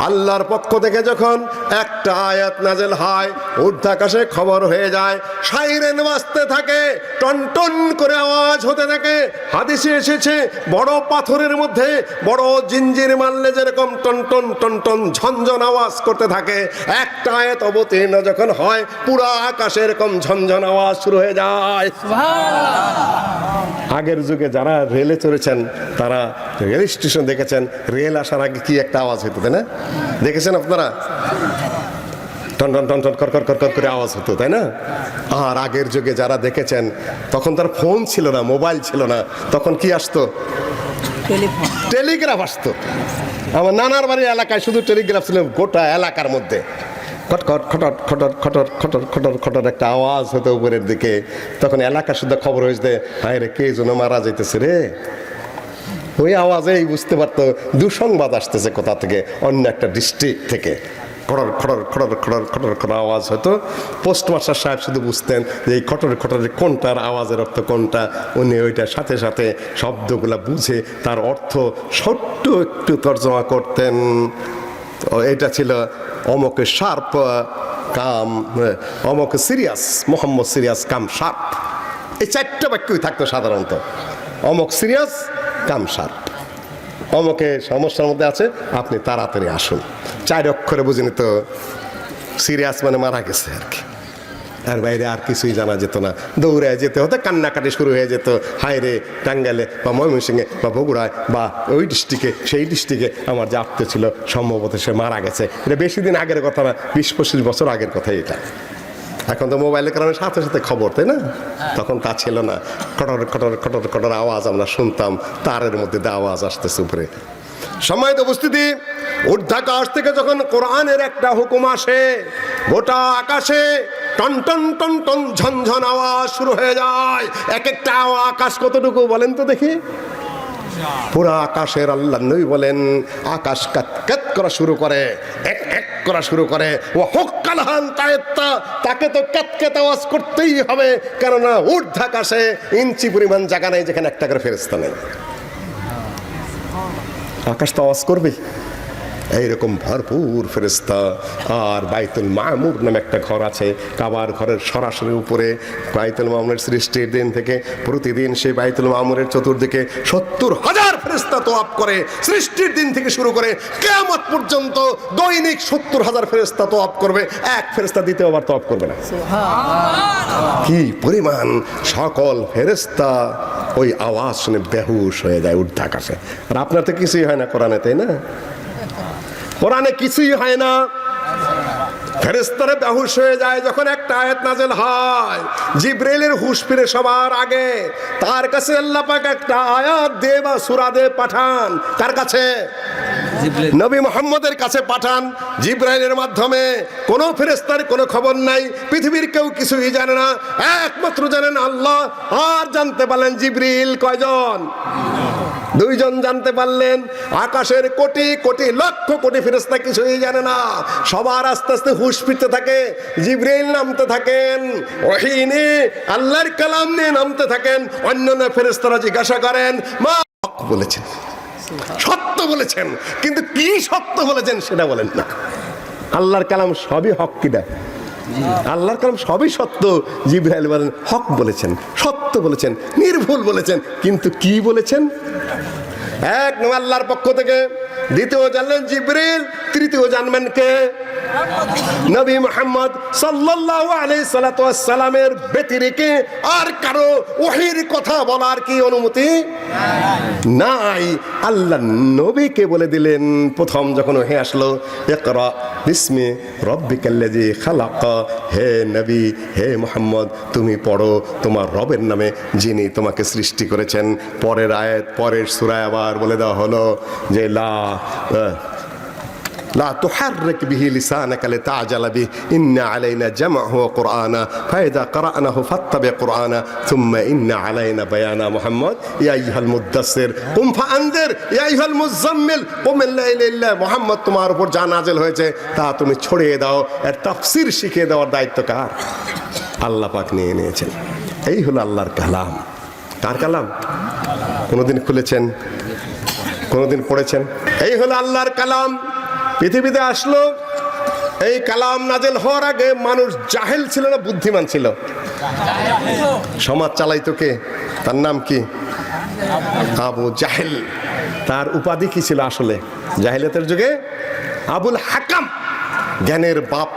আল্লাহর পক্ষ থেকে যখন একটা আয়াত নাজেল হয়, ঊর্ধ্বাকাশে খবর হয়ে যায়, সাইরেন বাজতে থাকে, টনটন করে আওয়াজ হতে থাকে। হাদিসে এসেছে বড় পাথরের মধ্যে বড় জিঞ্জির মারলে যেরকম টনটন টনটন ঝনঝন আওয়াজ করতে থাকে, একটা আয়াত অবতীর্ণ যখন হয় পুরা আকাশে এরকম ঝনঝন আওয়াজ শুরু হয়ে যায়। আগের যুগে যারা রেলে চড়েছেন তারা রেল স্টেশন দেখেছেন, রেল আসার আগে কি একটা আওয়াজ হতো, তাই না? দেখেছেন আপনারা? টন টন টন টন কর কর কর কর করে আওয়াজ হতো, তাই না? আর আগের যুগে যারা দেখেছেন তখন তার ফোন ছিল না, মোবাইল ছিল না, তখন কি আসতো? টেলিগ্রাফ আসতো। আমার নানার বাড়ির এলাকায় শুধু টেলিগ্রাফ ছিল, গোটা এলাকার মধ্যে খটখট খটর খটর খটর খটর খটর খটর একটা আওয়াজ হতো উপরের দিকে। তখন এলাকা শুদ্ধ খবর হয়েছে, হায় রে কে যেন মারা যাইতেছে রে। ওই আওয়াজেই বুঝতে পারতো দুঃসংবাদ আসতেছে কোথা থেকে, অন্য একটা ডিস্ট্রিক্ট থেকে। খড়র খড়র খড়র খড়র খড়র খড় আওয়াজ হতো। পোস্টমাস্টার সাহেব শুধু বুঝতেন যে এই খটর খটরের কোনটার আওয়াজের অর্থ কোনটা। উনি ওইটার সাথে সাথে শব্দগুলা বুঝে তার অর্থ ছোট্ট একটু তর্জমা করতেন। এটা ছিল অমকে শার্প কাম, অমকে সিরিয়াস, মোহাম্মদ সিরিয়াস কাম শার্প। এই চারটা বাক্যই থাকতো সাধারণত, অমক সিরিয়াস কাম শার্প। অমকে সমস্যার মধ্যে আছে, আপনি তাড়াতাড়ি আসুন। 4 অক্ষরে বুঝিনি তো সিরিয়াস মানে মারা গেছে আর কি। আর বাইরে আর কিছুই জানা যেত না, দৌড়ে যেতে হতো, কান্নাকাটি শুরু হয়ে যেত। হায় রে, টাঙ্গাইলে বা ময়মনসিংহে বা বগুড়ায় বা ওই ডিস্ট্রিক্টে সেই ডিস্ট্রিক্টে আমার যে আত্মীয় ছিল সম্ভবত সে মারা গেছে। এটা বেশি দিন আগের কথা না, 20-25 বছর আগের কথা এটা। এখন তো মোবাইলের কারণে সাথে সাথে খবর, তাই না? তখন তা ছিল না। খটর খটর খটর খটর আওয়াজ আমরা শুনতাম, তারের মধ্যে দিয়ে আওয়াজ আসতেছে উপরে। সম্মানিত উপস্থিতি, ঊর্ধ্বাকাশ থেকে যখন কোরআনের একটা হুকুম আসে, গোটা আকাশে টন টন টন টন ঝনঝন আওয়াজ শুরু হয়ে যায়। এক একটা আকাশ কতটুকু বলেন তো দেখি? পুরা আকাশের আল্লাহ নবী বলেন আকাশ কাত করা শুরু করে, এক এক করা শুরু করে। ও হুক্কালহান তায়েত্তা, তাকে তো কাত আওয়াজ করতেই হবে, কেননা ঊর্ধ্বাকাশে ইঞ্চি পরিমাণ জায়গা নেই যেখানে একটা করে ফেরেশতা নেই। আকাশ তো আওয়াজ করবে। এইরকম ভরপুর ফেরেশতা। আর বাইতুল মামুর নামে একটা ঘর আছে, কাবার ঘরের সরাসরি উপরে। বাইতুল মামুরের সৃষ্টির দিন থেকে প্রতিদিন সেই বাইতুল মামুরের চতুর্দিকে 70,000 ফেরেশতা তওয়াফ করে। সৃষ্টির দিন থেকে শুরু করে কিয়ামত পর্যন্ত দৈনিক 70,000 ফেরেশতা তওয়াফ করবে। এক ফেরেশতা দ্বিতীয়বার তওয়াফ করবে না। কি পরিমাণ! সকল ফেরেশতা ওই আওয়াজ শুনে বেহুশ হয়ে যায় ঊর্ধ্বাকাশে। আর আপনার তো কিছুই হয় না কোরআনে, তাই না? কোরআনে কিছুই হয় না, ফেরেশতারা বেহুশ হয়ে যায় যখন একটা আয়াত নাযিল হয়। জিবরাইলের হুঁশ ফিরে সবার আগে তার কাছে আল্লাহ পাক একটা আয়াত দিয়ে বা সূরা দিয়ে পাঠান। কার কাছে? নবী মুহাম্মদের কাছে পাঠান। জিবরাইলের মাধ্যমে। কোনো ফেরেশতার কোনো খবর নাই, পৃথিবীর কেউ কিছুই জানে না, একমাত্র জানেন আল্লাহ। আর জানতে পারলেন জিবরিল কয়জন? 2 জন জানতে পারলেন। আকাশের কোটি কোটি লক্ষ কোটি ফেরেশতা কিছুই জানে না। সবার আস্তে আস্তে হুঁশ ফিরতে থাকে। জিবরাইল নামতে থাকেন, ওহী নিয়ে আল্লাহর কালাম নিয়ে নামতে থাকেন। অন্যান্য ফেরেশতারা জিজ্ঞাসা করেন, মা হক বলেছেন, সত্য বলেছেন, কিন্তু কি সত্য বলেছেন সেটা বলেন না। আল্লাহর কালাম সবই হক কিনা? আল্লাহর কালাম সবই সত্য। জিবরাইল বলেন হক বলেছেন, সত্য বলেছেন, নির্ভুল বলেছেন, কিন্তু কি বলেছেন? এক নয় আল্লাহর পক্ষ থেকে, দ্বিতীয় জানলেন জিবরিল, তৃতীয় জানবেন কে? নবী মুহাম্মদ সাল্লাল্লাহু আলাইহি সাল্লাতু ওয়াস সালামের ব্যতিরেকে আর কারো ওহীর কথা বলার কি অনুমতি নাই। আল্লাহ নবীকে বলে দিলেন প্রথম যখন ওহী আসলো, ইকরা বিসমি রাব্বিকাল্লাযী খালাক। হে নবী, হে মুহাম্মদ, তুমি পড়ো তোমার রবের নামে যিনি তোমাকে সৃষ্টি করেছেন। পরের আয়াত, পরের সূরায় আবার বলে দেওয়া হলো যে لا تحرك به لسانك لتعجل به إن علينا جمعه وقرآنا فإذا قرأناه فاتبع قرآنا ثم إن علينا بيانا محمد يا أيها المدثر قم فأنذر يا أيها المزمل قم الليل إلا محمد তোমার উপর যা নাযিল হয়েছে তা তুমি ছড়িয়ে দাও। এর তাফসীর শিখিয়ে দেওয়ার দায়িত্ব কার? আল্লাহ পাক নিয়ে নিয়েছেন। এই হলো আল্লাহর কালাম। কার কালাম? কোনোদিন খুলেছেন? কোনোদিন পড়েছেন? এই হলো আল্লাহর কালাম। পৃথিবীতে আসলো, এই কালাম নাজেল হওয়ার আগে মানুষ জাহেল ছিল না বুদ্ধিমান ছিল? সমাজ চালাইতো কে? তার নাম কি? আবু জাহেল। তার উপাধি কি ছিল আসলে জাহেলিয়াতের যুগে? আবুল হাকাম, জ্ঞানের বাপ,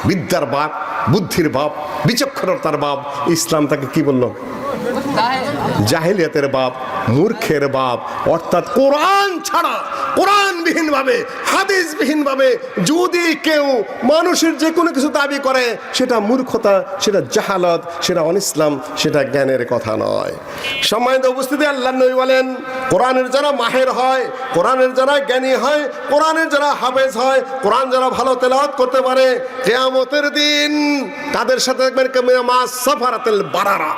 বিদ্যার বাপ, বুদ্ধির বাপ, বিচক্ষণতার বাপ। ইসলাম তাকে কি বলল? জাহেলিয়াতের বাপ, মূর্খের বাপ। অর্থাৎ কোরআন ছাড়া, কোরআনবিহীন ভাবে, হাদিসবিহীন ভাবে যদি কেউ মানুষের যে কোনো কিছু দাবি করে, সেটা মূর্খতা, সেটা জাহালত, সেটা অনিসলাম, সেটা জ্ঞানের কথা নয়। সম্মানিত উপস্থিতি, আল্লাহর নবী বলেন, কোরআনের যারা মাহের হয়, কোরআনের যারা জ্ঞানী হয়, কোরআনের যারা হাফেজ হয়, কোরআন যারা ভালো তেলাওয়াত করতে পারে, কিয়ামতের দিন তাদের সাথে দেখবেন মা সাফারাতুল বারারা,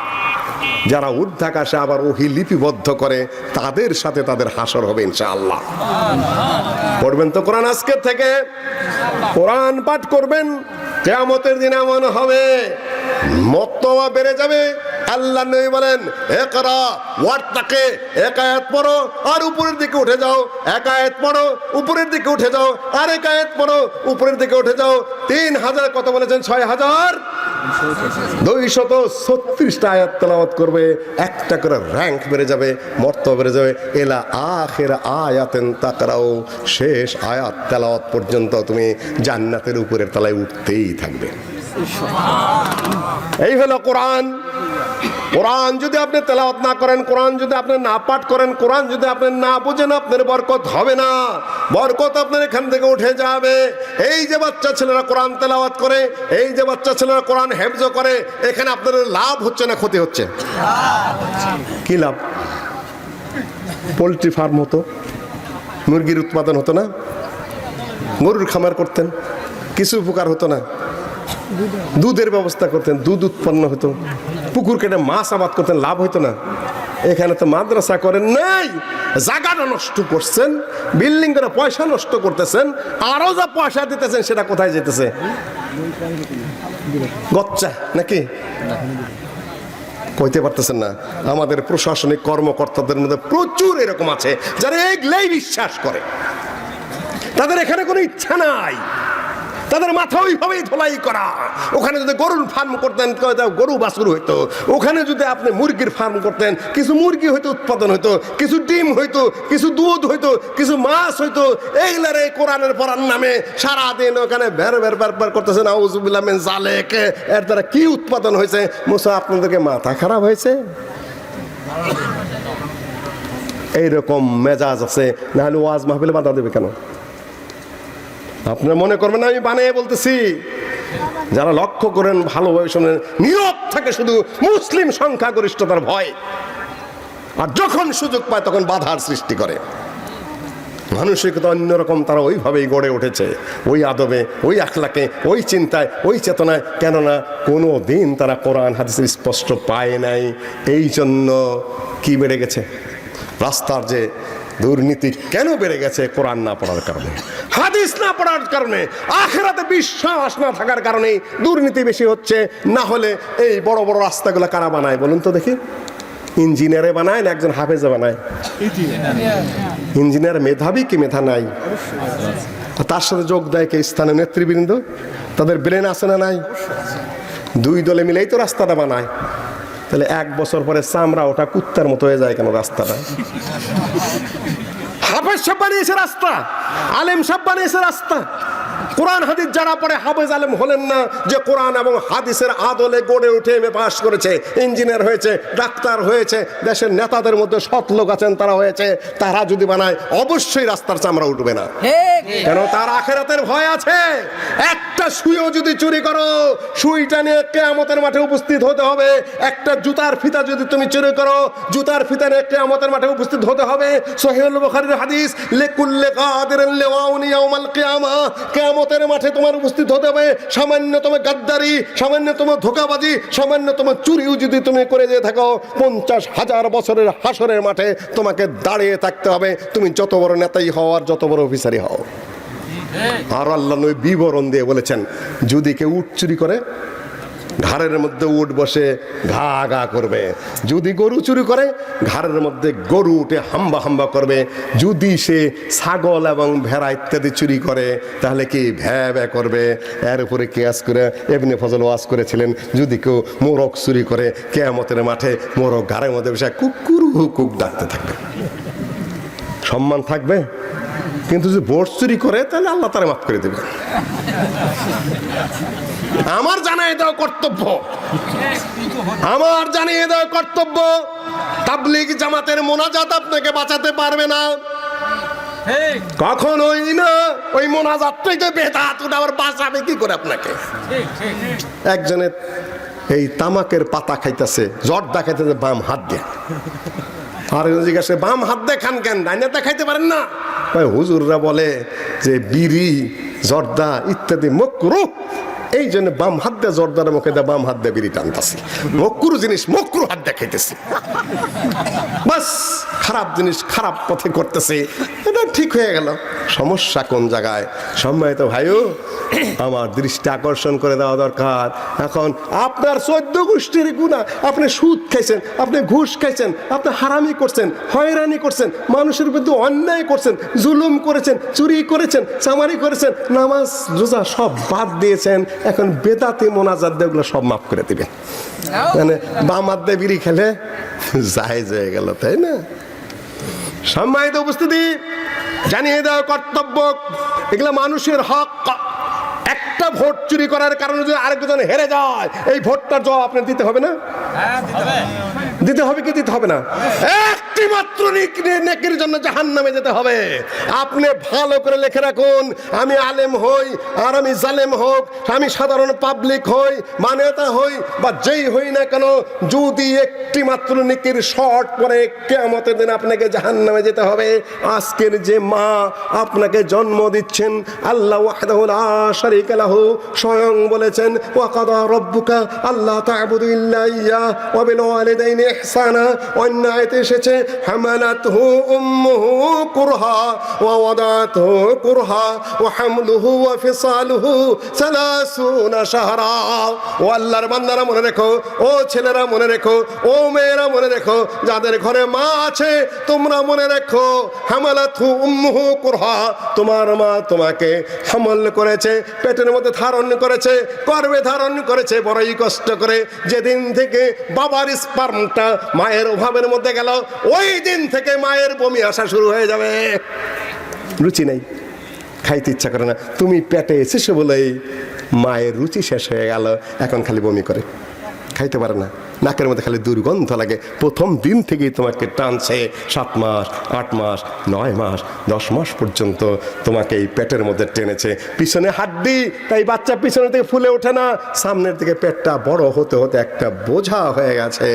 যারা ঊর্ধ্বাকাশে আবার ওহী লিপিবদ্ধ করে, তাদের সাথে তাদের হাসর হবে ইনশাআল্লাহ। পড়বেন তো কোরআন আজকের থেকে, কোরআন পাঠ করবেন, কিয়ামতের দিন এমন হবে মর্তবা বেড়ে যাবে। আল্লাহ নবী বলেন, ইকরা ওয়ারতাকে, এক আয়াত পড়ো আর উপরের দিকে উঠে যাও, এক আয়াত পড়ো উপরের দিকে উঠে যাও, আর এক আয়াত পড়ো উপরের দিকে উঠে যাও। 3000 কত বলেছেন? 6236টা আয়াত তেলাওয়াত করবে, একটা করে র‍্যাঙ্ক বেড়ে যাবে, মর্তবা বেড়ে যাবে। এলা আখির আয়াতিন তাকরাউ, শেষ আয়াত তেলাওয়াত পর্যন্ত তুমি জান্নাতের উপরের তলায় উঠতেই থাকবে। এই হলো কোরআন। কোরআন যদি আপনি তেলাওয়াত না করেন, কোরআন যদি আপনি না পাঠ করেন, কোরআন যদি আপনি না বুঝেন, আপনার বরকত হবে না, বরকত আপনার এখান থেকে উঠে যাবে। এই যে বাচ্চা ছেলেরা কোরআন তেলাওয়াত করে, এই যে বাচ্চা ছেলেরা কোরআন হেফজ করে, এখানে আপনার লাভ হচ্ছে না ক্ষতি হচ্ছে? কি লাভ? পোলট্রি ফার্ম হতো, মুরগির উৎপাদন হতো না, গরুর খামার করতেন, কিছু উপকার হতো না, দুধের ব্যবস্থা করতেন, দুধ উৎপন্ন হতো, পুকুর কেটে মাছ আবাদ করতেন, লাভ হইতো না? এখানে তো মাদ্রাসা করেন নাই, জায়গাটা নষ্ট করছেন, বিল্ডিং করে পয়সা নষ্ট করতেছেন, আরো যা পয়সা দিতেছেন সেটা কোথায় যেতেছে? গচ্চা নাকি? কইতে পারতেছেন না। আমাদের প্রশাসনিক কর্মকর্তাদের মধ্যে প্রচুর এরকম আছে যারা এগুলাই বিশ্বাস করে, তাদের এখানে কোনো ইচ্ছা নাই, তাদের মাথা ওইভাবেই ধোলাই করা। ওখানে যদি গরুর ফার্ম করতেন, গরু বাছুর হইতো, ওখানে যদি আপনি মুরগির ফার্ম করতেন, কিছু মুরগি হইতো উৎপাদন হইতো, কিছু ডিম হইতো, কিছু দুধ হইতো, কিছু মাছ হইতো। এইগুলার এই কোরআনের পড়ার নামে সারাদিন ওখানে বের বের বের বের করতেছেন, আউযুবিল্লাহ মিন যালিক। এর দ্বারা কি উৎপাদন হয়েছে? মুসা, আপনাদেরকে মাথা খারাপ হয়েছে? এইরকম মেজাজ আছে, নাহলে ওয়াজ মাহফিলে বাধা দেবে কেন? আপনারা মনে করবেন আমি বানিয়ে বলতেছি। যারা লক্ষ্য করেন ভালোভাবে শোনেন, নীরব থাকে শুধু মুসলিম সংখ্যাগরিষ্ঠতার ভয়, আর যখন সুযোগ পায় তখন বাধার সৃষ্টি করে। মানসিকতা অন্যরকম, তারা ওইভাবেই গড়ে উঠেছে, ওই আদবে, ওই আখলাকে, ওই চিন্তায়, ওই চেতনায়। কেননা কোনো দিন তারা কোরআন হাদিসের স্পষ্ট পায় নাই। এই জন্য কি বেড়ে গেছে? রাস্তার যে দুর্নীতি কেন বেড়ে গেছে? কোরআন না পড়ার কারণে, হাদিস না পড়ার কারণে, আখিরাতে বিশ্বাস না থাকার কারণে দুর্নীতি বেশি হচ্ছে। না হলে এই বড় বড় রাস্তাগুলো কারা বানায় বলুন তো দেখি? ইঞ্জিনিয়ারে বানায় না একজন হাফেজে বানায়? ইঞ্জিনিয়ার মেধাবী কি মেধা নাই? তার সাথে যোগ দেয় কে? স্থানীয় নেতৃবৃন্দ। তাদের ব্রেন আছে না নাই? দুই দলে মিলেই তো রাস্তাটা বানায়। তাহলে 1 বছর পরে চামড়া ওটা কুত্তার মতো হয়ে যায় কেন রাস্তাটা? হাফেজ সাহেব বানিয়েছে রাস্তা, আলেম সাহেব বানিয়েছে রাস্তা। কোরআন হাদিস যারা পড়ে হাফেজ আলেম হলেন না, যে কোরআন এবং হাদিসের আদলে গড়ে উঠে এমএ পাস করেছে, ইঞ্জিনিয়ার হয়েছে, ডাক্তার হয়েছে, দেশের নেতাদের মধ্যে সৎ লোক আছেন তারা হয়েছে, তারা যদি বানায় অবশ্যই রাস্তার চামড়া উঠবে না। কেন? তার আখিরাতের ভয় আছে। একটা সুইও যদি চুরি করো, সুইটা নিয়ে কিয়ামতের মাঠে উপস্থিত হতে হবে। একটা জুতার ফিতা যদি তুমি চুরি করো, জুতার ফিতা নিয়ে কিয়ামতের মাঠে উপস্থিত হতে হবে। সহিহুল বুখারীর হাদিস, লিকুল্লি কাদিরিন লিওয়াউনি ইয়াউমাল কিয়ামা, কিয়ামতের মাঠে তোমার উপস্থিত হতে হবে। সামান্যতম গাদ্দারি, সামান্যতম ধোঁকাবাজি, সামান্যতম চুরিও যদি তুমি করে দিয়ে থাকো, 50,000 বছরের হাসরের মাঠে তোমাকে দাঁড়িয়ে থাকতে হবে, তুমি যত বড় নেতাই হও আর যত বড় অফিসারই হও। আর আল্লাহ নবী বিবরণ দিয়ে বলেছেন, যদি কেউ উট চুরি করে, ঘাড়ের মধ্যে উট বসে ঘা ঘা করবে। যদি গরু চুরি করে ঘাড়ের মধ্যে গরু উঠে হাম্বা হাম্বা করবে। যদি সে ছাগল এবং ভেড়া ইত্যাদি চুরি করে তাহলে কি ভ্যা ভ্যা করবে। এর উপরে কিয়াস করে ইবনে ফজল ওয়াজ করেছিলেন, যদি কেউ মোরগ চুরি করে কিয়ামতের মাঠে মোরগ ঘাড়ের মধ্যে বসে কুকুর হুকুক ডাকতে থাকবে। সম্মান থাকবে, কিন্তু যদি ভোট চুরি করে তাহলে আল্লাহ তারা মাফ করে দেবে। আমার জানিয়ে দেওয়া কর্তব্য, আমার জানিয়ে দেওয়া কর্তব্য, তাবলীগ জামাতের মোনাজাত আপনাকে বাঁচাতে পারবে না, কখনোই না। ওই মোনাজাতটাই তো বেদাত, ওটা আবার বাঁচাবে কি করে আপনাকে? একজনের এই তামাকের পাতা খাইতেছে, জর্দা খাইতেছে বাম হাত দিয়ে, আর জিজ্ঞাসা বাম হাত দিয়ে খান কেন, ডাইনাতে খাইতে পারেন না? হুজুররা বলে যে বিড়ি জর্দা ইত্যাদি মকরুহ, এই জন্য বাম হাত দিয়ে জর্দার মুখে দিয়ে বাম হাত দিয়ে বিড়ি টানতেছি। মকরু জিনিস মকরু হাত দিয়ে খাইতেছি, বাস খারাপ জিনিস খারাপ পথে করতেছে, এটা ঠিক হয়ে গেল। সমস্যা কোন জায়গায়? সম্মানিত ভাইও, আমার দৃষ্টি আকর্ষণ করে দেওয়া দরকার। এখন আপনার 14 গোষ্ঠীর গুনাহ, আপনি সুদ খাইছেন, আপনি ঘুষ খাইছেন, আপনি হারামি করছেন, হয়রানি করছেন, মানুষের বিরুদ্ধে অন্যায় করছেন, জুলুম করেছেন, চুরি করেছেন, চামারি করেছেন, নামাজ রোজা সব বাদ দিয়েছেন। এখন বেদাতি মোনাজাত দিয়ে ওগুলো সব মাফ করে দিবেন। মানে বাম হাত দিয়ে বিড়ি খেলে জায়েজ হয়ে গেল, তাই না? সম্মানিত উপস্থিতি, জানিয়ে দেওয়া কর্তব্য, এগুলো মানুষের হক। একটা ভোট চুরি করার কারণে যদি আরেকজন হেরে যায়, এই ভোটটার জবাব আপনার দিতে হবে না? দিতে হবে কি দিতে হবে না? একটি মাত্র নেকির জন্য জাহান্নামে যেতে হবে। আপনি ভালো করে লিখে রাখুন, আমি আলেম হই আর আমি জালেম হোক, আমি সাধারণ পাবলিক হই, মানেতা হই বা যেই হই না কেন, যদি একটি মাত্র নেকির শর্ট পরে কিয়ামতের দিন আপনাকে জাহান্নামে যেতে হবে। আজকের যে মা আপনাকে জন্ম দিচ্ছেন, আল্লাহ ওয়াহদাহু লা শারীকা লাহু স্বয়ং বলেছেন, ওয়া কাদা রাব্বুকা আল্লা তা'বুদু ইল্লা ইয়্যাহু ওয়া বিল ওয়ালিদাইনি ইহসানা। অন্য আয়াতে এসেছে হামালাতহু উম্মুহু কুরহা ওয়া ওয়াদাতহু কুরহা ওয়া হামলুহু ওয়া ফিসালুহু 30 শাহরা। ও আল্লাহর বান্দারা মনে রেখো, ও ছেলেরা মনে রেখো, ও মেয়েরা মনে রেখো, যাদের ঘরে মা আছে তোমরা মনে রেখো, হামালাতহু উম্মুহু কুরহা, তোমার মা তোমাকে হামল করেছে, পেটের মধ্যে ধারণ করেছে, গর্ভে ধারণ করেছে বড়ই কষ্ট করে। যেদিন থেকে বাবার স্পার্মটা মায়ের অভাবের মধ্যে গেল, ওই দিন থেকে মায়ের বমি আসা শুরু হয়ে যাবে। রুচি নেই, খাইতে ইচ্ছা করে না, তুমি পেটে এসেছো বলেই মায়ের রুচি শেষ হয়ে গেল, এখন খালি বমি করে, খাইতে পারে না, নাকের মধ্যে খালি দুর্গন্ধ লাগে। প্রথম দিন থেকেই তোমাকে টানছে, 7 মাস 8 মাস 9 মাস 10 মাস পর্যন্ত তোমাকে এই পেটের মধ্যে টেনেছে। পিছনে হাড্ডি, তাই বাচ্চা পিছনে থেকে ফুলে ওঠে না, সামনের দিকে পেটটা বড় হতে হতে একটা বোঝা হয়ে গেছে।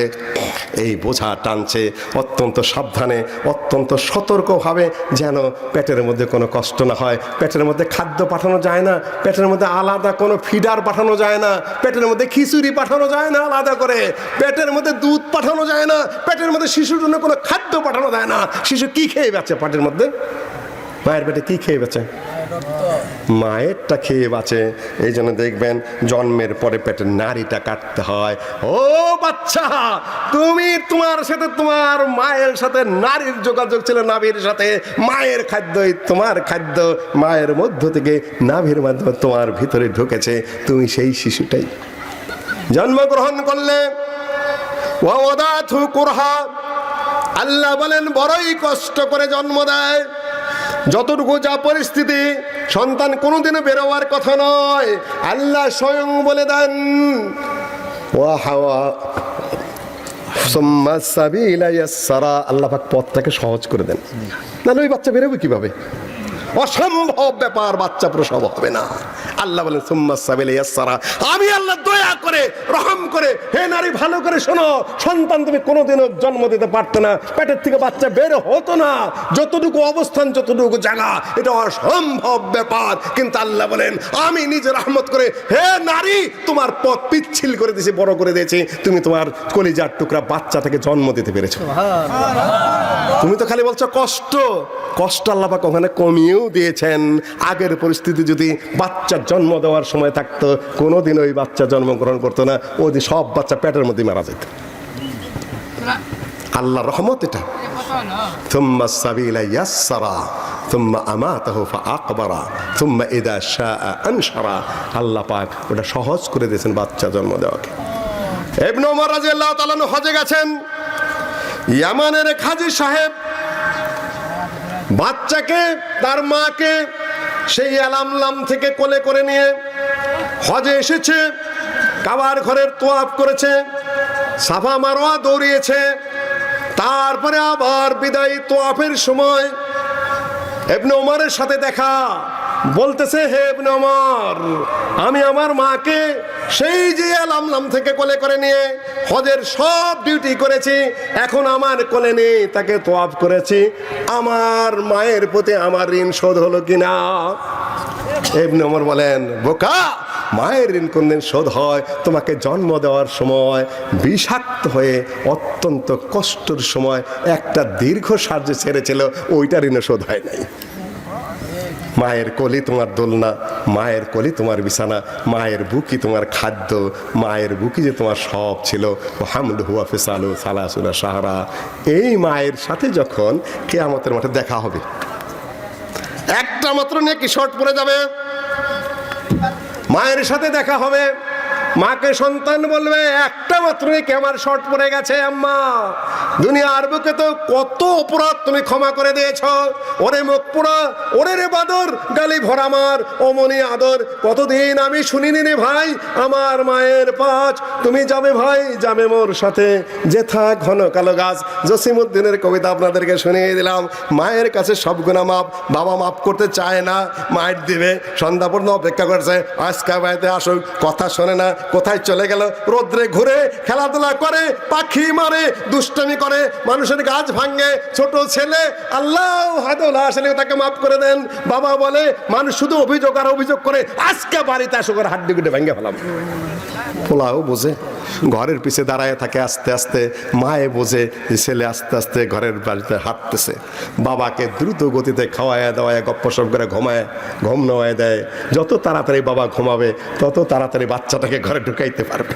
এই বোঝা টানছে অত্যন্ত সাবধানে, অত্যন্ত সতর্কভাবে, যেন পেটের মধ্যে কোনো কষ্ট না হয়। পেটের মধ্যে খাদ্য পাঠানো যায় না, পেটের মধ্যে আলাদা কোনো ফিডার পাঠানো যায় না, পেটের মধ্যে খিচুড়ি পাঠানো যায় না আলাদা করে, পেটের মধ্যে দুধ পাঠানো যায় না, পেটের মধ্যে শিশুর জন্য কোনো খাদ্য পাঠানো যায় না। শিশু কি খেয়ে বাঁচে? পেটের মধ্যে মায়ের পেটে কি খেয়ে বাঁচে? মায়েরটা খেয়ে বাঁচে। এই জন্য দেখবেন জন্মের পরে পেটের নাড়িটা কাটতে হয়। ও বাচ্চা, তুমি তোমার সাথে তোমার মায়ের সাথে নারীর যোগাযোগ ছিল, নাভির সাথে। মায়ের খাদ্যই তোমার খাদ্য, মায়ের মধ্য থেকে নাভির মাধ্যমে তোমার ভিতরে ঢুকেছে, তুমি সেই শিশুটাই। জন্মগ্রহণ করলে ওয়াদাতহু কুরহা, আল্লাহ বলেন বড়ই কষ্ট করে জন্ম দেয়। যতটুকু যা পরিস্থিতি, সন্তান কোনোদিনও বেরোবার কথা নয়, আল্লাহ স্বয়ং বলে দেন ওয়া হাওয়া সুম্মা সাবিলা ইয়াসসারা, আল্লাহ পাক পথটাকে সহজ করে দেন, নাহলে ওই বাচ্চা বেরোবে কিভাবে? অসম্ভব ব্যাপার, বাচ্চা প্রসব হবে না। আল্লাহ বলেন সুম্মা সাবিলা ইয়াসসারা, আমি আল্লাহ দয়া করে রহম করে, হে নারী ভালো করে শোনো, সন্তান তুমি কোনোদিনও জন্ম দিতে পারতো না, পেটের থেকে বাচ্চা বের হতো না, যতটুকু অবস্থান যতটুকু জায়গা, এটা অসম্ভব ব্যাপার। কিন্তু আল্লাহ বলেন আমি নিজে রহমত করে, হে নারী তোমার পথ পিচ্ছিল করে দিয়েছি, বড় করে দিয়েছি, তুমি তোমার কলিজার টুকরা বাচ্চাটাকে জন্ম দিতে পেরেছো। তুমি তো খালি বলছো কষ্ট, কষ্ট আল্লাহ পাক ওখানে কমিয়েও দিয়েছেন। আগের পরিস্থিতি যদি বাচ্চা জন্ম দেওয়ার সময় থাকতো, কোনোদিন ওই বাচ্চা জন্মগ্রহণ করতো না, ওই সব বাচ্চা পেটের মধ্যে মারা যেত। আল্লাহর রহমত এটা। থুম্মা সাবিলা ইয়াসসারা থুম্মা আমাতাহু ফাআকবারা থুম্মা ইযা শাআ আনশারা। আল্লাহ পাক ওটা সহজ করে দিয়েছেন বাচ্চা জন্ম দেওয়াকে। ইবনে ওমর রাদিয়াল্লাহু তাআলা হজে গেছেন, ইয়ামানের কাজী সাহেব বাচ্চাকে তার মাকে সেই আলামলাম থেকে কোলে করে নিয়ে হজে এসেছে, কাবার ঘরের তোয়াফ করেছে, সাফা মারওয়া দৌড়িয়েছে, তারপরে আবার বিদায়ী তোয়াফের সময় ইবনে ওমরের সাথে দেখা, বলতেছে, হে ইবনে ওমর, আমি আমার মাকে সেই যে আলামলাম থেকে কোলে করে নিয়ে হজের সব ডিউটি করেছি, এখন আমার কোলে নেই, তাকে তোয়াফ করেছি, আমার মায়ের প্রতি আমার ঋণ শোধ হলো কিনা? ইবনে ওমর বলেন, বোকা, মায়ের ঋণ কোনদিন শোধ হয়? তোমাকে জন্ম দেওয়ার সময় বিষাক্ত হয়ে অত্যন্ত কষ্টের সময় একটা দীর্ঘশ্বাস যে ছেড়েছিল, ওইটার ঋণ শোধ হয় নাই। মায়ের কোলে তোমার দোলনা, মায়ের কোলে তোমার বিছানা, মায়ের বুকি তোমার খাদ্য, মায়ের বুকি যে তোমার সব ছিল। হামলুহু ওয়া ফিসালুহু সালাসুনা শাহরা। এই মায়ের সাথে যখন কিয়ামতের মাঠে দেখা হবে, একটা মাত্র নেকি শর্ট পড়ে যাবে, মায়ের সাথে দেখা হবে, মাকে সন্তান বলবে, একটা মাত্র নেকি আমার শর্ট পড়ে গেছে আম্মা, দুনিয়ার বুকে তো কত অপরাধ তুমি ক্ষমা করে দিয়েছ, ওরে মুখ পোড়া, ওরে রে বাদর, গালি ভরা মার, অমনি আদর, কতদিন আমি শুনিনি রে ভাই আমার মায়ের পাঁচ, তুমি যাবে ভাই, যাবে মোর সাথে, যেথা ঘন কালো গাছ। জসিমউদ্দিনের কবিতা আপনাদেরকে শুনিয়ে দিলাম। মায়ের কাছে সব গুনাহ মাপ, বাবা মাফ করতে চায় না, মায়ের দিবে, সন্ধ্যা পর্যন্ত অপেক্ষা করছে, আজকে বাড়িতে আসুক, কথা শোনে না, কোথায় চলে গেল, রোদ্রে ঘুরে খেলাধুলা করে, পাখি মারে, দুষ্টামি করে, মানুষের গাছ ভাঙে, ছোট ছেলে, আল্লাহ হাদুল্লাহ আসলে তাকে মাফ করে দেন। বাবা বলে, মানুষ শুধু অভিযোগ আর অভিযোগ করে, আজকে বাড়িতে আসুক আর হাড্ডি গুডে ভেঙে ফেলাম। পোলাও বোঝে, ঘরের পিছে দাঁড়ায় থাকে, আস্তে আস্তে মায়ে বোঝে যে ছেলে আস্তে আস্তে ঘরের বাড়িতে হাঁটতেছে, বাবাকে দ্রুত গতিতে খাওয়ায় দাওয়ায় গপ্পসপ করে ঘুম নেওয়ায় দেয়। যত তাড়াতাড়ি বাবা ঘুমাবে তত তাড়াতাড়ি বাচ্চাটাকে ঘরে ঢুকাইতে পারবে।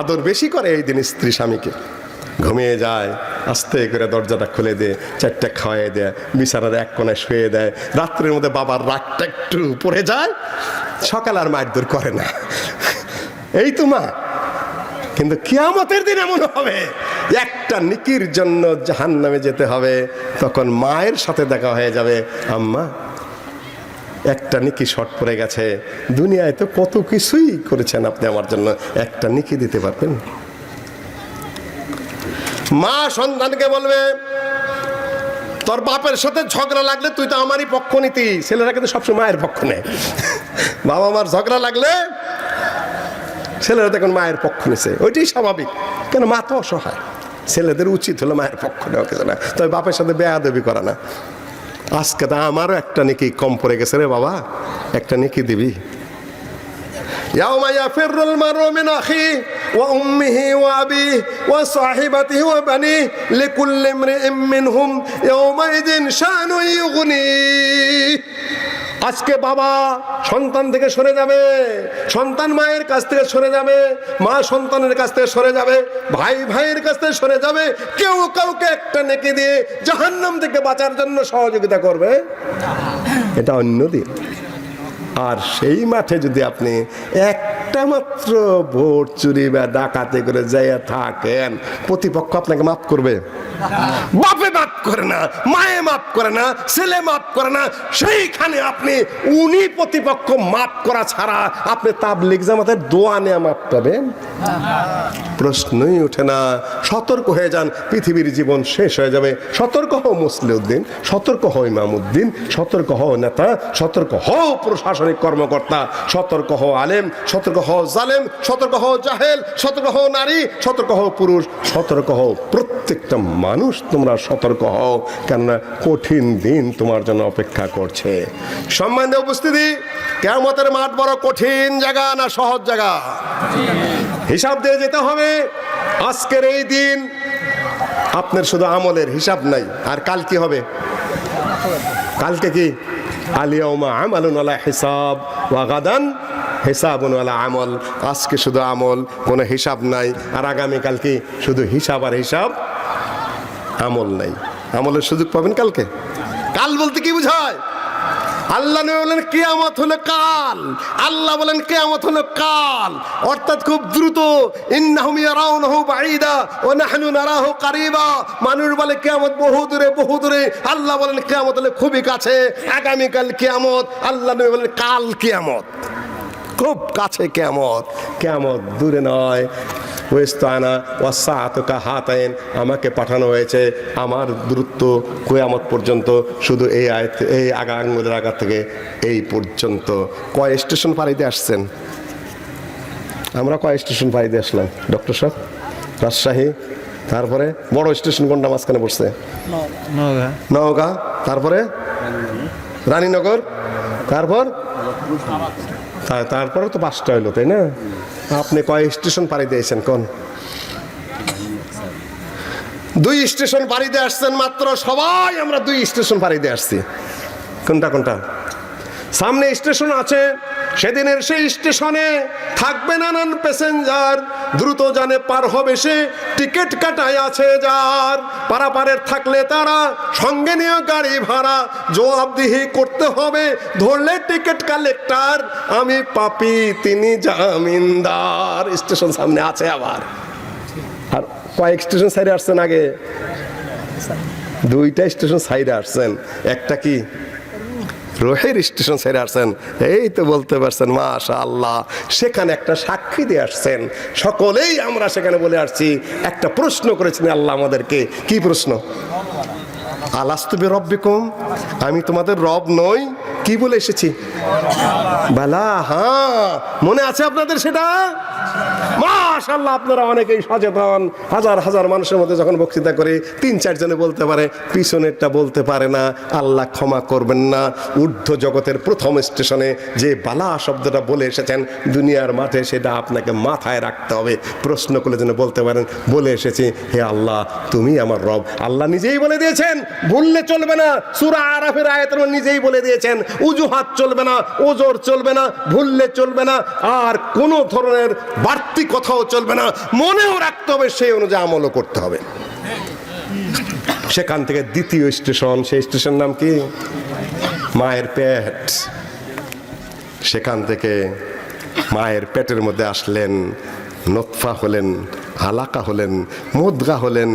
আদর বেশি করে এই দিন স্ত্রী স্বামীকে। ঘুমিয়ে যায়, আস্তে করে দরজাটা খুলে দেয়, চারটা খাওয়াই দেয়, বিছানার এক কোণায় শুয়ে দেয়। রাত্রের মধ্যে বাবার রাগটা একটু পড়ে যায়, সকাল আর মায়ের দূর করে না। এই তো মা। কিন্তু কিয়ামতের দিন এমন হবে, একটা নিকির জন্য জাহান্নামে যেতে হবে, তখন মায়ের সাথে দেখা হয়ে যাবে, আম্মা একটা নিকি শর্ট পড়ে গেছে, দুনিয়ায় তো কত কিছুই করেছেন আপনি আমার জন্য, একটা নিকি দিতে পারবেন? মা সন্তানকে বলবে, তোর বাপের সাথে ঝগড়া লাগলে তুই তো আমারই পক্ষ নিতি। ছেলেরা কিন্তু সবসময় মায়ের পক্ষ নেয়। বাবা মার ঝগড়া লাগলে ছেলেরা দেখুন মায়ের পক্ষ নিছে, ওইটাই স্বাভাবিক, কেন মা তো অসহায়। ছেলেদের উচিত হলো মায়ের পক্ষ নেওয়া, কিছু না, তবে বাপের সাথে বেয়াদবি করা না। আজকে তো আমারও একটা নেকি কম পড়ে গেছে রে বাবা, একটা নেকি দিবি। ইয়াউমা ইয়াফিরুল মারউ মিন আখিহি ওয়া উম্মিহি ওয়া আবিহি ওয়া সাহিবাতিহি ওয়া বানিহি লিকুল্লি ইমরিইম মিনহুম ইয়াউমাইযিন শানুন ইউগনিহি। আজকে বাবা সন্তান থেকে সরে যাবে, সন্তান মায়ের কাছ থেকে সরে যাবে, মা সন্তানের কাছ থেকে সরে যাবে, ভাই ভাইয়ের কাছ থেকে সরে যাবে। কেউ কাউকে একটা নেকি দিয়ে জাহান্নাম থেকে বাঁচার জন্য সহযোগিতা করবে, এটা অন্য দিন। আর সেই মাঠে যদি আপনি একটা মাত্র ভোট চুরি বা ডাকাতি করে যাইয়া থাকেন, প্রতিপক্ষ আপনাকে মাফ করবে? বাপে মাফ করে না, মায়ে মাফ করে না, ছেলে মাফ করে না। সেইখানে আপনি উনি প্রতিপক্ষ মাফ করা ছাড়া আপনি তাবলীগ জামাতের দোয়া নেয়া মাফ পাবেন? প্রশ্নই ওঠে না। সতর্ক হয়ে যান, পৃথিবীর জীবন শেষ হয়ে যাবে। সতর্ক হও মুসলিউদ্দিন, সতর্ক হও ইমামউদ্দিন, সতর্ক হও নেতা, সতর্ক হও প্রশাসনিক কর্মকর্তা, সতর্ক হও আলেম, সতর্ক হও জালেম, সতর্ক হও জাহেল, সতর্ক হও নারী, সতর্ক হও পুরুষ, সতর্ক হও প্রত্যেকটা মানুষ। তোমরা সতর্ক হও, কেননা কঠিন দিন তোমার জন্য অপেক্ষা করছে। সম্মানিত উপস্থিতি, কিয়ামতের মাঠ বড় কঠিন জায়গা না সহজ জায়গা? হিসাব দিয়ে যেতে হবে। আজকের এই দিন আপনার শুধু আমলের হিসাব নাই। আর কাল কি হবে? কালকে কি আলিয়াউমা আমালুন আলা হিসাব ওয়া গাদান হিসাবুন আলা আমল। আজকে শুধু আমল, কোনো হিসাব নাই, আর আগামীকাল কি শুধু হিসাব আর হিসাব, আমল নাই। আমলের সুযোগ পাবেন কালকে। কাল বলতে কি বোঝায়? আল্লাহ নবী বলেন কিয়ামত হলো কাল, আল্লাহ বলেন কিয়ামত হলো কাল, অর্থাৎ খুব দ্রুত। ইন্নাহুম ইয়ারাউনাহু বাঈদা ওয়া নাহনু নারাহু কারীবা। মানুষ বলে কিয়ামত বহু দূরে বহু দূরে, আল্লাহ বলেন কিয়ামত হলো খুবই কাছে, আগামীকাল কিয়ামত। আল্লাহ নবী বলেন কাল কিয়ামত, খুব কাছে কিয়ামত, কিয়ামত দূরে নয়। ওয়াস্তানা ওয়াসসাআতু কাহাতাইন, আমাকে পাঠানো হয়েছে, আমার দূরত্ব কিয়ামত পর্যন্ত শুধু এই আয়াত, এই আগা আঙ্গুলের আগা থেকে এই পর্যন্ত। কয় স্টেশন পাড়ি দিয়ে আসছেন? আমরা কয় স্টেশন পাড়ি দিয়ে আসলাম ডক্টর সাহেব? রাজশাহী, তারপরে বড় স্টেশন কোনটা মাঝখানে পড়ছে? নওগাঁ, তারপরে রানীনগর, তারপরে তো 5টা হইলো, তাই না? আপনি কয় স্টেশন পাড়ি দিয়েছেন কোন? 2 স্টেশন পাড়ি দিয়ে আসছেন মাত্র। সবাই আমরা 2 স্টেশন পাড়ি দিয়ে আসছি। কোনটা কোনটা? সামনে স্টেশন আছে, সেদিনের সেই স্টেশনে থাকবে নানান প্যাসেঞ্জার, দ্রুত জানে পার হবে সে, টিকিট কাটায় আছে যার। পারাপারের থাকলে তারা সঙ্গে নিয়ে গাড়ি ভাড়া জবাবদিহি করতে হবে, ধরলে টিকিট কালেক্টর, আমি পাপী তিনি জামিনদার। স্টেশন সামনে আছে আবার। আর কয়েক স্টেশন সাইডে আসছেন আগে? 2টা স্টেশন সাইডে আসছেন। একটা কি? রোহের স্টেশন ছেড়ে আসছেন। এই তো বলতে পারছেন মাশাআল্লাহ। সেখানে একটা সাক্ষী দিয়ে আসছেন, সকলেই আমরা সেখানে বলে আসছি। একটা প্রশ্ন করেছেন আল্লাহ আমাদেরকে। কি প্রশ্ন? আলাস্তু বিরব্বিকুম, আমি তোমাদের রব নই? কি বলে এসেছি? বালা, হ্যাঁ, মনে আছে আপনাদের সেটা? মাশাআল্লাহ, আপনারা অনেকেই সচেতন। হাজার হাজার মানুষের মধ্যে যখন বক্তৃতা করে 3-4 জনে বলতে পারে, পিছনেরটা বলতে পারে না। আল্লাহ ক্ষমা করবেন না। ঊর্ধ্ব জগতের প্রথম স্টেশনে যে বালা শব্দটা বলে এসেছেন দুনিয়ার মাঠে, সেটা আপনাকে মাথায় রাখতে হবে। প্রশ্ন করে যেন বলতে পারেন, বলে এসেছি হে আল্লাহ তুমি আমার রব। আল্লাহ নিজেই বলে দিয়েছেন, ভুললে চলবে না। সূরা আরাফের আয়াতের নিজেই বলে দিয়েছেন, উজুহাত চলবে না, ওজর চলবে না, ভুললে চলবে না, আর কোনো ধরনের বাড়তি কথাও চলবে না। মনেও রাখতে হবে, সেই অনুযায়ী আমলও করতে হবে। সেখান থেকে দ্বিতীয় স্টেশন, সেই স্টেশন নাম কি? মায়ের পেট। সেখান থেকে মায়ের পেটের মধ্যে আসলেন, নতফা হলেন, আলাকা হলেন, মুদগা হলেন,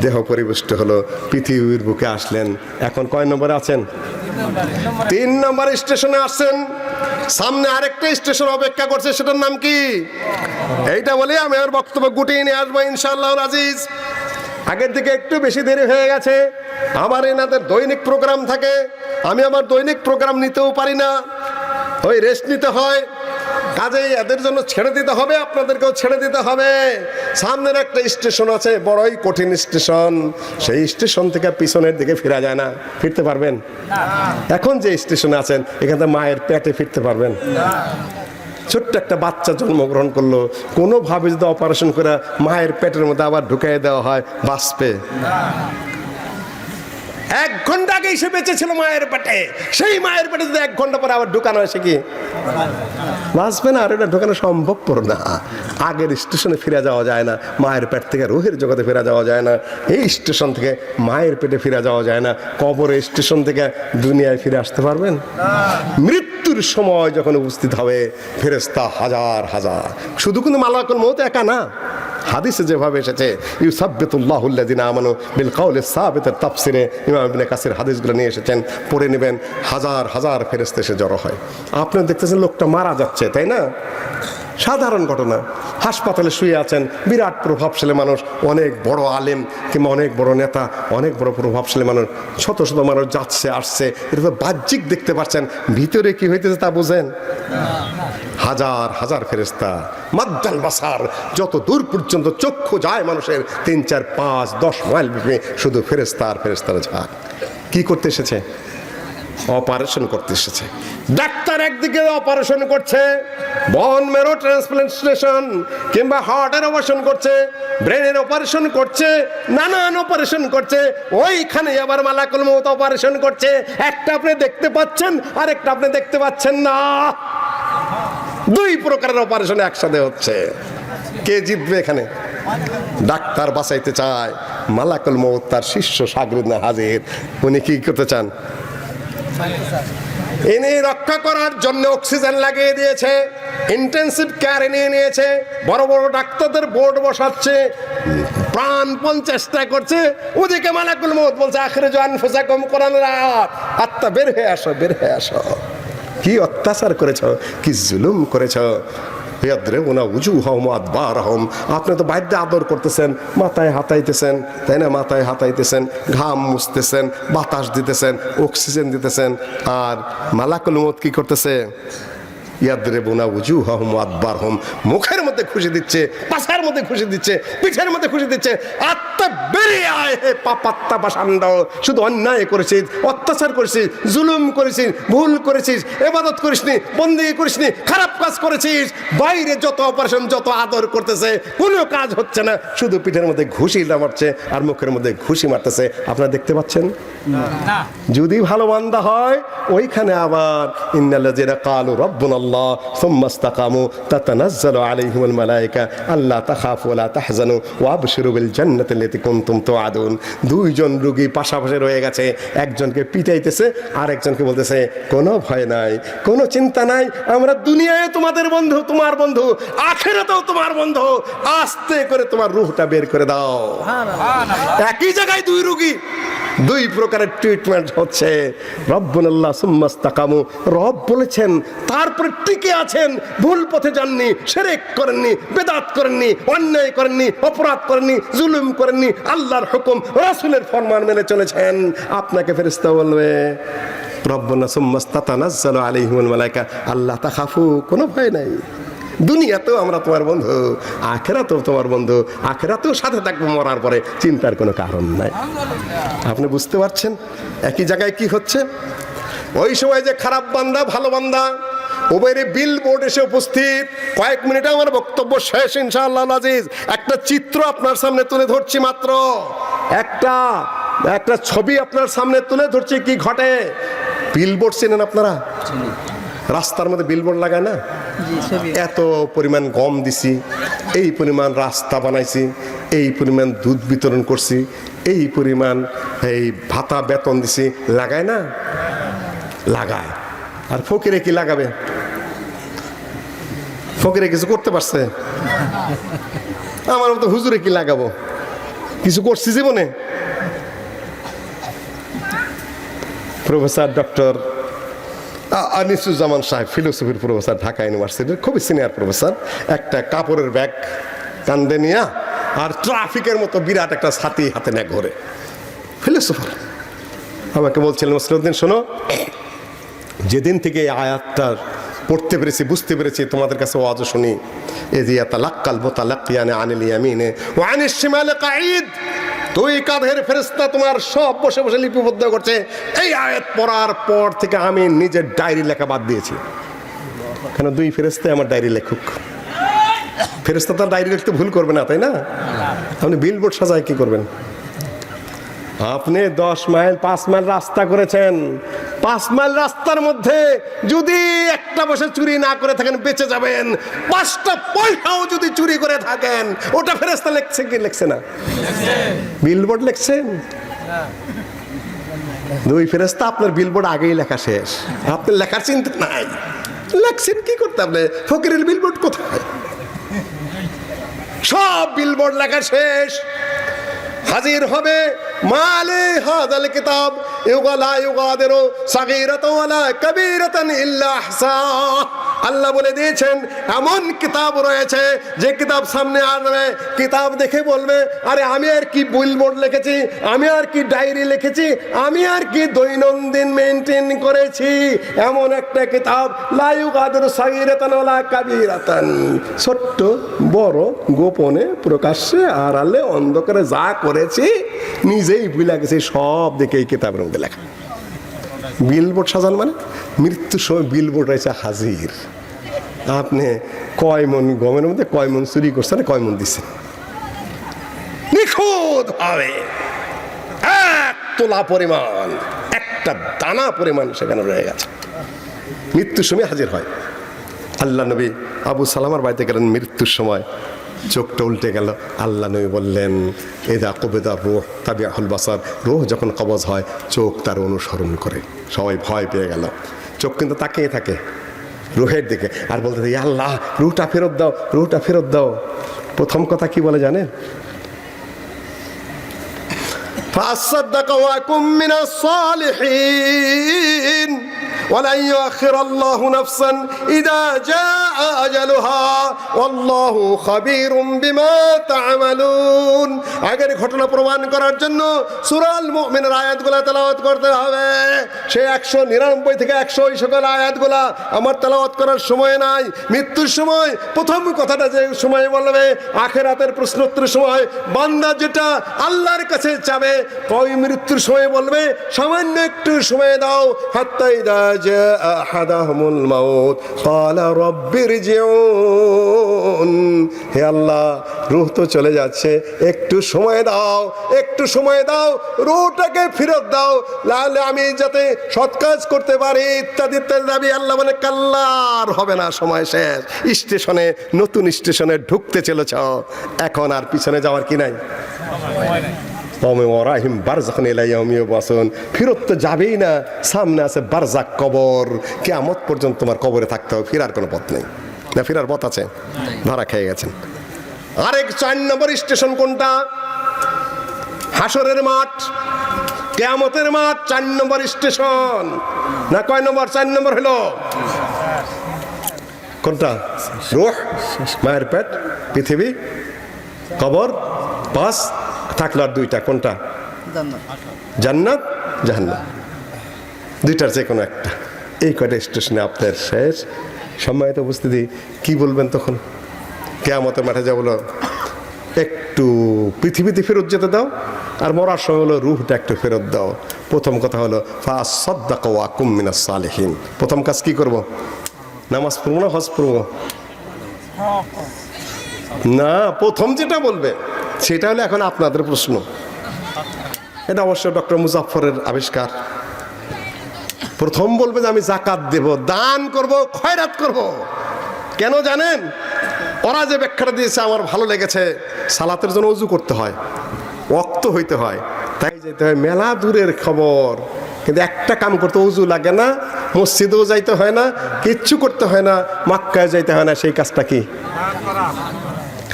দেহ পরিবেষ্ট হলো, পৃথিবীর বুকে আসলেন। এখন কয় নম্বরে আছেন? 3 নম্বর স্টেশনে আসছেন। সামনে আরেকটা স্টেশন অপেক্ষা করছে, সেটার নাম কি? এইটা বলে আমি আমার বক্তব্য গুটিয়ে নিয়ে আসবো ইনশাআল্লাহ আজিজ। আগের দিকে একটু বেশি দেরি হয়ে গেছে। আমার এনাদের দৈনিক প্রোগ্রাম থাকে, আমি আমার দৈনিক প্রোগ্রাম নিতেও পারি না, ওই রেস্ট নিতে হয়। কাজেই এদের জন্য ছেড়ে দিতে হবে, আপনাদেরকেও ছেড়ে দিতে হবে। সামনের একটা স্টেশন আছে, বড়ই কঠিন স্টেশন। সেই স্টেশন থেকে পিছনের দিকে ফেরা যায় না। ফিরতে পারবেন? এখন যে স্টেশনে আছেন, এখান থেকে মায়ের পেটে ফিরতে পারবেন? ছোট্ট একটা বাচ্চা জন্মগ্রহণ করলো, কোনোভাবে যদি অপারেশন করে মায়ের পেটের মধ্যে আবার ঢুকিয়ে দেওয়া হয়, বাঁচবে? 1 ঘন্টা আগে সে বেঁচে ছিল মায়ের পেটে, সেই মায়ের পেটে যদি 1 ঘন্টা পরে আবার ঢুকানো হয়, সে কি বাঁচবে না? আর এটা ঢুকানো সম্ভবপর না। আগের স্টেশনে ফিরে যাওয়া যায় না, মায়ের পেট থেকে রুহের জগতে ফিরে যাওয়া যায় না, এই স্টেশন থেকে মায়ের পেটে ফিরে যাওয়া যায় না। কবরের স্টেশন থেকে দুনিয়ায় ফিরে আসতে পারবেন? মৃত্যুর সময় যখন উপস্থিত হবে, ফেরেশতা হাজার হাজার। শুধু কিন্তু মালাকুল মউত একা না, হাদিসে যেভাবে এসেছে ইউসাব্বিতুল্লাহুল্লাযিনা আমানু বিল কাউলিস সাবিত, তাফসিরে ইমাম ইবনে কাসির হাদিসগুলো নিয়ে এসেছেন, পড়ে নেবেন। হাজার হাজার ফেরেশতা এসে জড়ো হয়। আপনি দেখতেছেন লোকটা মারা যাচ্ছে, তাই না? সাধারণ ঘটনা। হাসপাতালে শুয়ে আছেন, বিরাট প্রভাবশালী মানুষ, অনেক বড় আলেম কিংবা অনেক বড় নেতা, অনেক বড় প্রভাবশালী মানুষ, শত শত মানুষ যাচ্ছে আসছে, এটা তো বাহ্যিক দেখতে পাচ্ছেন, ভিতরে কি হইতেছে তা বুঝেন? হাজার হাজার ফেরেশতা, মাদ্দাল বাসার, যত দূর পর্যন্ত চক্ষু যায় মানুষের, 3, 4, 5, 10 মাইল শুধু ফেরেশতা আর ফেরেশতারা ঝাঁক। কি করতে এসেছে? অপারেশন করতে এসেছে। ডাক্তার একদিকে অপারেশন করছে, বোন মেরো ট্রান্সপ্লান্টেশন কিংবা হার্টের অপারেশন করছে, ব্রেনের অপারেশন করছে, নানান অপারেশন করছে। ওইখানে আবার মালাকুল মউত অপারেশন করছে। একটা আপনি দেখতে পাচ্ছেন, আরেকটা আপনি দেখতে পাচ্ছেন না। দুই প্রকারের অপারেশন একসাথে হচ্ছে। কে জিতবে এখানে? ডাক্তার বাঁচাইতে চায়, মালাকুল মউত তার শিষ্য শাগির্দ হাজির, উনি কি করতে চান? ইনি রক্ষা করার জন্য অক্সিজেন লাগিয়ে দিয়েছে, ইন্টেন্সিভ কেয়ারে নিয়ে নিয়েছে, বড় বড় ডাক্তারদের বোর্ড বসাচ্ছে, প্রাণপণ চেষ্টা করছে। ওদিকে মালাকুল মউত বলছে আখিরাজু আনফুসাকুম, কোরআনের আয়াত, আত্মা বের হয়ে আসো, বের হয়ে আসো। কি অত্যাচার করেছ, কি জুলুম করেছ। আপনি তো বাইরে আদর করতেছেন, মাথায় হাতাইতেছেন, তাই না? মাথায় হাতাইতেছেন, ঘাম মুছতেছেন, বাতাস দিতেছেন, অক্সিজেন দিতেছেন। আর মালাকুল মউত কি করতেছে? মুখের মধ্যে খুশি দিচ্ছে, পাশার মধ্যে খুশি দিচ্ছে, পিঠের মধ্যে খুশি দিচ্ছে। আত্মা বেরিয়ে আয় হে পাপাত্তা বাসান্ড। শুধু অন্যায় করেছিস, অত্যাচার করেছিস, জুলুম করেছিস, ভুল করেছিস, ইবাদত করিসনি, বন্দেগী করিসনি, খারাপ কাজ করেছিস। বাইরে যত অপারেশন, যত আদর করতেছে, কোনো কাজ হচ্ছে না, শুধু পিঠের মধ্যে ঘুষি মারছে আর মুখের মধ্যে ঘুষি মারতেছে। আপনারা দেখতে পাচ্ছেন? যদি ভালো বান্দা হয়, ওইখানে আবার ইন্নাল্লাযিনা ক্বালু রাব্বুনাল্লাহ সুম্মা ইসতাকামু তাতানাজ্জালু আলাইহিমুল মালায়েকা আল্লা তাখাফু ওয়া লা তাহজানু ওয়া আবশিরু বিল জান্নাতি আল্লাতী কুনতুম তুআদুন। দুইজন রোগী পাশাপাশি রয়ে গেছে, একজনকে পিটাইতেছে আর একজনকে বলতেছে কোনো ভয় নাই, কোনো চিন্তা নাই, আমরা দুনিয়ায় তোমাদের বন্ধু, তোমার বন্ধু, আখিরাতেও তোমার বন্ধু। আস্তে করে তোমার রূহটা বের করে দাও। একই জায়গায় দুই রোগী, দুই প্রকারের ট্রিটমেন্ট হচ্ছে। রব্বুনাল্লাহ সুম্মা ইসতাকামু, রব বলেছেন, তারপরে টিকে আছেন, ভুল পথে যাননি, শিরক করেননি, বেদাত করেননি, অন্যায় করেননি, অপরাধ করেননি, জুলুম করেননি, আল্লাহর হুকুম রাসূলের ফরমান মেনে চলেছেন। আপনাকে ফেরেশতা বলবে রব্বুনা সুম্মা তাতানাজ্জালু আলাইহিমুল মালায়েকা আল্লা তাখাফু, কোনো ভয় নাই, দুনিয়াতেও আমরা তোমার বন্ধু, আখিরাতেও তোমার বন্ধু, আখিরাতেও সাথে থাকবো, মরার পরে চিন্তার কোনো কারণ নাই। আপনি বুঝতে পারছেন একই জায়গায় কি হচ্ছে? ওই সময় যে খারাপ বান্দা, ভালো বান্দা, উভয়ের বিল বোর্ড এসে উপস্থিত। কয়েক মিনিটে আমার বক্তব্য শেষ ইনশাআল্লাহ আজিজ। একটা চিত্র আপনার সামনে তুলে ধরছি, মাত্র একটা ছবি আপনার সামনে তুলে ধরছি। কি ঘটে? বিলবোর্ড চেনেন আপনারা? রাস্তার মধ্যে বিলবোর্ড লাগায় না? এত পরিমাণ গম দিছি, এই পরিমাণ রাস্তা বানাইছি, এই পরিমাণ দুধ বিতরণ করছি, এই পরিমাণ এই ভাতা বেতন দিছি, লাগায় না? লাগায়। আর ফকিরে কি লাগাবে? ফকিরে কিছু করতে পারছে? আমার মতো হুজুরে কি লাগাবো? কিছু করছি জীবনে? প্রফেসর ডক্টর আনিসুজ্জামান সাহেব, ফিলোসফির প্রফেসর, ঢাকা ইউনিভার্সিটির খুবই সিনিয়র প্রফেসর, একটা কাপড়ের ব্যাগ কান্দে নিয়া আর ট্রাফিকের মতো বিরাট একটা ছাতি হাতে নেয় ঘরে, ফিলোসফার। আমাকে বলছিলেন মসলিউদ্দিন, শোনো, যেদিন থেকে এই আয়াতটা পড়তে পেরেছি, বুঝতে পেরেছি, তোমাদের কাছে ওয়াজ শুনি, এযিয়া তালাক্কাল মুতালাক্কিয়ান আনিল ইয়ামিনে ওয়া আনিশ শিমালি কাঈদ, দুই কাঁধের ফেরেশতা তোমার সব বসে বসে লিপিবদ্ধ করছে। এই আয়াত পড়ার পর থেকে আমি নিজের ডায়েরি লেখা বাদ দিয়েছি। কেন? দুই ফেরেশতা আমার ডায়েরি লেখক। ফেরেশতা তার ডায়েরি লিখতে ভুল করবে না, তাই না? আপনি বিলবোর্ড সাজায় কি করবেন? আপনি 10 মাইল 5 মাইল রাস্তা করেছেন, 5 মাইল রাস্তার মধ্যে যদি একটা পয়সা চুরি না করে থাকেন বেঁচে যাবেন। 5টা পয়সাও যদি চুরি করে থাকেন, ওটা ফেরেশতা লিখছে কি লিখছে না? বিলবোর্ড লিখছেন। দুই ফেরেশতা আপনার বিলবোর্ড আগেই লেখা শেষ, আপনার লেখার চিন্তা নাই। লেখছেন কি করতে? আপনি ফকিরের বিলবোর্ড কোথায়? সব বিলবোর্ড লেখা শেষ। হাজির হবে মালে হাযাল কিতাব ইউগালা ইউগাদিরু সাগীরাতান ওয়ালা কাবীরাতান ইল্লা আহসাহা। আল্লাহ বলে দিয়েছেন এমন কিতাব রয়েছে যে কিতাব সামনে আসবে, কিতাব দেখে বলবে আরে আমি আর কি বিলবোর্ড লিখেছি, আমি আর কি ডায়েরি লিখেছি, আমি আর কি দৈনন্দিন মেইনটেইন করেছি। এমন একটা কিতাব লা ইউগাদিরু সাগীরাতান ওয়ালা কাবীরাতান, ছোট্ট বড়, গোপনে প্রকাশ্যে আড়ালে অন্ধকারে যা করেছি নিজেই ভুলে গেছি, সব দেখে এই কিতাবের মধ্যে লেখা। বিলবোর্ড সাজান মানে মৃত্যুর সময় বিলবোর্ড রয়েছে হাজির। আপনি কয় মন গমের মধ্যে কয় মন চুরি করছেন, কয় মন দিচ্ছেন, নিখুঁত ভাবে 1 তোলা পরিমাণ, একটা দানা পরিমাণ সেখানে রয়ে গেছে। মৃত্যুর সময় হাজির হয়। আল্লাহ নবী আবু সালামার বাড়িতে গেলেন মৃত্যুর সময়, চোখটা উল্টে গেল। আল্লাহ নবী বললেন, এদা কবেদা রুহ তাবিআহুল বাসার, রুহ যখন কবজ হয় চোখ তার অনুসরণ করে। সবাই ভয় পেয়ে গেল, চোখ কিন্তু তাকিয়ে থাকে রুহের দিকে, আর বলতে থাকে, আল্লাহ রুহটা ফেরত দাও, রুহটা ফেরত দাও। প্রথম কথা কি বলে জানেন? فَأَصَّدَّقَ وَأَكُن مِّنَ الصَّالِحِينَ وَلَن يُؤَخِّرَ اللَّهُ نَفْسًا إِذَا جَاءَ أَجَلُهَا وَاللَّهُ خَبِيرٌ بِمَا تَعْمَلُونَ। আগের ঘটনা প্রমাণ করার জন্য সূরা আল মুমিনের আয়াতগুলো তেলাওয়াত করতে হবে। সেই 199 থেকে 100 এই সকল আয়াতগুলো আমার তেলাওয়াত করার সময় নাই। মৃত্যুর সময় প্রথম কথাটা যে সময় বলবে, আখিরাতের প্রশ্নোত্তরের সময় বান্দা যেটা আল্লাহর কাছে চাবে, ওই মৃত্যুর সময় বলবে, সামান্য একটু সময় দাও। হাত্তা ইযা জাআ আহাদাহুমুল মাউত ক্বালা রাব্বিরজিউন, হে আল্লাহ রূহ তো চলে যাচ্ছে, একটু সময় দাও, একটু সময় দাও, রূহটাকে ফেরত দাও, তাহলে আমি যাতে সৎ কাজ করতে পারি ইত্যাদি ইত্যাদি। আল্লাহ বলে, কাল্লার হবে না, সময় শেষ। স্টেশনে, নতুন স্টেশনে ঢুকতে চলেছ, এখন আর পিছনে যাওয়ার কি নাই। ফিরত তো যাবেই না, সামনে আছে বারজাক, কবর। কিয়ামত পর্যন্ত তোমার কবরে থাকতে হবে, ফেরার কোনো পথ নেই। না ফেরার পথ আছে? ধরা খেয়ে গেছেন। আরেক 4 নম্বর স্টেশন কোনটা? হাসরের মাঠ, কিয়ামতের মাঠ 4 নম্বর স্টেশন। না কয় নম্বর? 4 নম্বর হলো কোনটা? রূহ, মায়ের পেট, পৃথিবী, কবর, 5 থাকলো আর 2টা। কোনটা? জান্নাত, জাহান্নাম। 2টার যে কোনো একটা। এই কয়টা স্টেশনে আপনার শেষ। সম্মানিত উপস্থিতি, কি বলবেন তখন? কিয়ামতের মাঠে যা বলো, একটু পৃথিবীতে ফেরত যেতে দাও, আর মরার সময় হলো রূহটা একটু ফেরত দাও। প্রথম কথা হলো ফাসাদ্দাকা ওয়া কুম মিনাস সালিহিন। প্রথম কাজ কি করব? নামাজ পড়বো না হজ পড়বো? না, প্রথম যেটা বলবে সেটা হলো এখন আপনাদের প্রশ্ন। এটা অবশ্য ডক্টর মুজাফফরের আবিষ্কার। প্রথম বলবে যে আমি যাকাত দেব, দান করব, খয়রাত করব। কেন জানেন? ওরা যে ব্যাখ্যাটা দিয়েছে আমার ভালো লেগেছে। সালাতের জন্য ওযু করতে হয়, ওয়াক্ত হইতে হয়, তাই যেতে হয়। মেলা দূরের খবর, কিন্তু একটা কাম করতে ওযু লাগে না, মসজিদেও যাইতে হয় না, কিচ্ছু করতে হয় না, মক্কায় যাইতে হয় না। সেই কাজটা কি?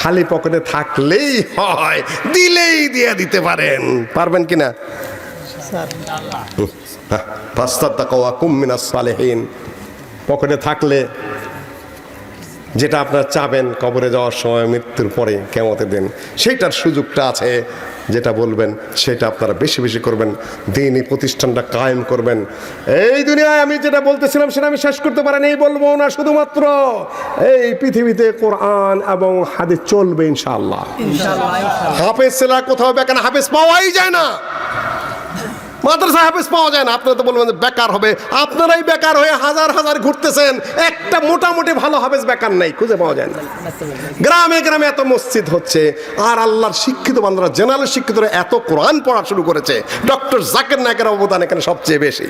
খালি পকেটে থাকলেই হয়, দিলেই দিয়ে দিতে পারেন। পারবেন কিনা? ফাস্তাত্তাকু ওয়া কুম মিনাস সালিহিন। পকেটে থাকলে যেটা আপনারা চাবেন কবরে যাওয়ার সময়, মৃত্যুর পরে, কিয়ামতের দিন, সেইটার সুযোগটা আছে। যেটা বলবেন সেটা আপনারা বেশি বেশি করবেন, দ্বীনি প্রতিষ্ঠানটা কায়েম করবেন। এই দুনিয়ায় আমি যেটা বলতেছিলাম সেটা আমি শেষ করতে পারিনি, বলবো না। শুধুমাত্র এই পৃথিবীতে কোরআন এবং হাদিস চলবে ইনশাআল্লাহ। হাফেজ ছেলেরা কোথাও বেকার, হাফেজ পাওয়াই যায় না, মাদ্রাসা হাফেজ পাওয়া যায় না। আপনারা তো বলবেন যে বেকার হবে, আপনারাই বেকার হয়ে হাজার হাজার ঘুরতেছেন। একটা মোটামুটি ভালো হাফেজ বেকার নাই, খুঁজে পাওয়া যায় না। গ্রামে গ্রামে এত মসজিদ হচ্ছে, আর আল্লাহর শিক্ষিত বান্দারা, জেনারেল শিক্ষিতরা এত কোরআন পড়া শুরু করেছে। ডক্টর জাকির নায়েকের অবদান এখানে সবচেয়ে বেশি।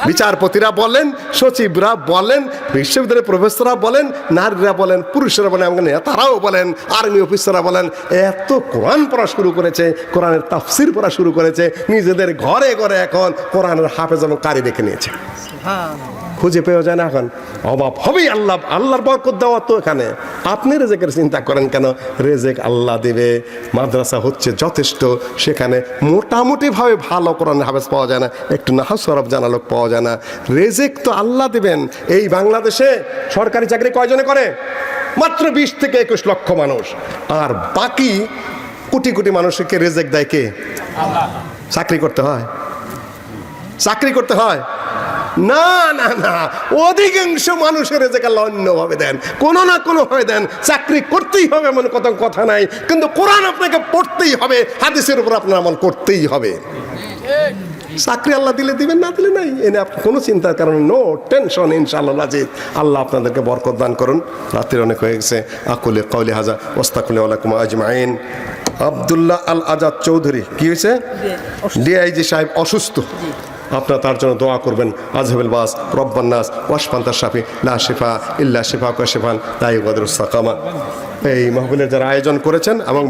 বিচারপতিরা বলেন, সচিবরা বলেন, বিশ্ববিদ্যালয়ের প্রফেসররা বলেন, নারীরা বলেন, পুরুষরা বলেন, এবং নেতারাও বলেন, আর্মি অফিসাররা বলেন, এত কোরআন পড়া শুরু করেছে, কোরআনের তাফসির পড়া শুরু করেছে। নিজেদের ঘরে ঘরে এখন কোরআনের হাফেজ এবং কারি রেখে নিয়েছে। খুঁজে পেয়ে যায় না। এখন অভাব হবেই। আল্লাহর বরকত দেওয়া তো এখানে। আপনি রেজেকের চিন্তা করেন কেন? রেজেক আল্লাহ দেবে। মাদ্রাসা হচ্ছে যথেষ্ট, সেখানে মোটামুটি ভাবে ভালো কোরআনের হাফেজ পাওয়া যায় না, একটু নাহজ সরফ জানা লোক পাওয়া যায় না। রেজেক তো আল্লাহ দেবেন। এই বাংলাদেশে সরকারি চাকরি কয়জনে করে? মাত্র 20 থেকে 21 লক্ষ মানুষ। আর বাকি কোটি কোটি মানুষকে রেজেক দেয় কে? আল্লাহ। চাকরি করতে হয়, চাকরি করতে হয় না, না, না। অধিকাংশ মানুষের রেজেক আল্লাহ অন্যভাবে দেন, কোনো না কোনো ভাবে দেন। চাকরি করতেই হবে এমন কত কথা নাই, কিন্তু কোরআন আপনাকে পড়তেই হবে, হাদিসের উপর আপনার আমল করতেই হবে। চাকরি আল্লাহ দিলে দিবেন, না দিলে নাই। এনে আপনি কোনো চিন্তার কারণে নো টেনশন, ইনশাআল্লাহ আজিজ। আল্লাহ আপনাদেরকে বরকত দান করুন। রাত্রির অনেক হয়ে গেছে। আকুলে কওলি হাজা ওয়াস্তাগফিরু লাকুম আজমাইন। আব্দুল্লাহ আল আজাদ চৌধুরী কি হয়েছে? ডিআইজি সাহেব অসুস্থ, আপনারা তার জন্য দোয়া করবেন। আজহাবুল বাস রব্বান্নাস ওয়াশফান্তার শাফি লা শিফা ইল্লা শিফা কা শিফান লা ইউগাদিরু সাকামা। এই মাহফিলের যারা আয়োজন করেছেন এবং